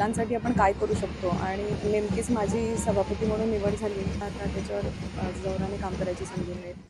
महिलांसाठी आपण काय करू शकतो आणि नेमकीच माझी सभापती म्हणून निवड झाली, आता त्याच्यावर जोराने काम करायची संधी मिळेल.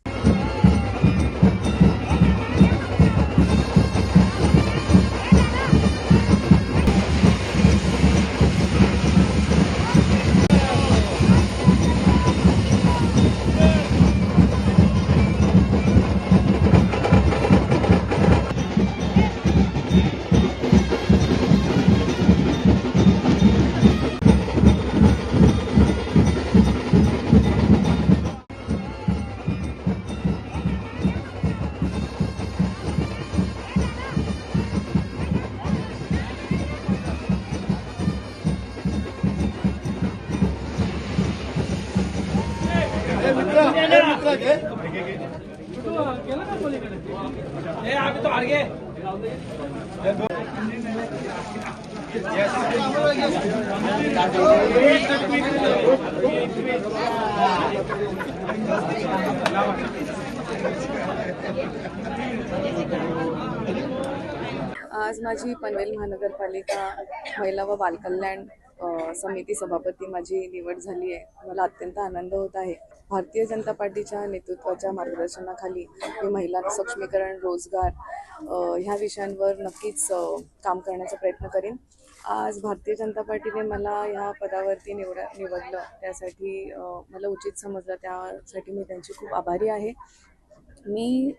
आज माझी पनवेल महानगरपालिका महिला व बालकल्याण समिती सभापती माझी निवड झाली आहे। मला अत्यंत आनंद होत आहे। भारतीय जनता पार्टीच्या नेतृत्वाच्या मार्गदर्शनाखाली मी महिला सक्षमीकरण, रोजगार ह्या विषयांवर नक्कीच काम करण्याचा प्रयत्न करेन। आज भारतीय जनता पार्टीने मला ह्या पदावरती निवडलं, त्यासाठी मला उचित समजलं, त्यासाठी मी त्यांची खूप आभारी आहे। मी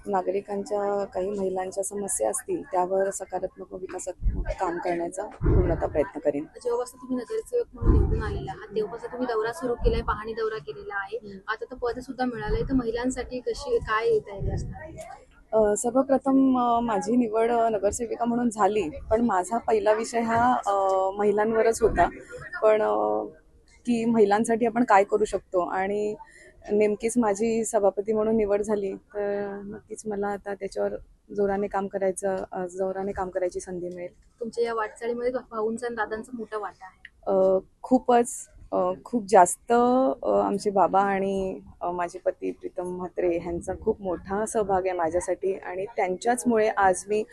नागरिकांच्या, काही महिलांच्या समस्या असतील त्यावर सकारात्मक व विकासात्मक काम करण्याचा पूर्णतः प्रयत्न करेन। जेव्हापासून तुम्ही नगरसेवक म्हणून निवडून आलेला आहात तेव्हापासून तुम्ही दौरा सुरू केलाय, पाहणी दौरा केलेला आहे, आता तर पद सुद्धा मिळालंय, तर महिलांसाठी कशी काय तयारी असणार? सर्वप्रथम माझी निवड नगरसेविका म्हणून झाली, पण माझा पहिला विषय हा महिलांवरच होता, पण की महिलांसाठी आपण काय करू शकतो आणि नेमकीच माझी सभापती म्हणून निवड झाली, तर नक्कीच मला आता त्याच्यावर जोराने काम करायची संधी मिळेल। तुमच्या या वाटचालीमध्ये भाऊंचा आणि दादांचा मोठा वाटा आहे। खूप जास्त आमचे बाबा आणि माझे पती प्रीतम म्हात्रे ह्यांचा खूप मोठा सहभाग आहे माझ्यासाठी, आणि त्यांच्याचमुळे आज मी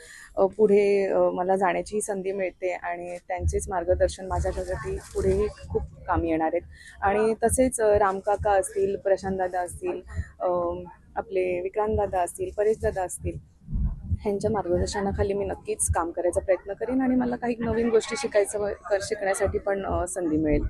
पुढे मला जाण्याची संधी मिळते आणि त्यांचेच मार्गदर्शन माझ्यासाठी पुढेही खूप कामी येणार आहेत। आणि तसेच रामकाका असतील, प्रशांतदादा असतील, आपले विक्रांतदादा असतील, परेशदादा असतील, ह्यांच्या मार्गदर्शनाखाली मी नक्कीच काम करायचा प्रयत्न करेन आणि मला काही नवीन गोष्टी शिकण्यासाठी पण संधी मिळेल।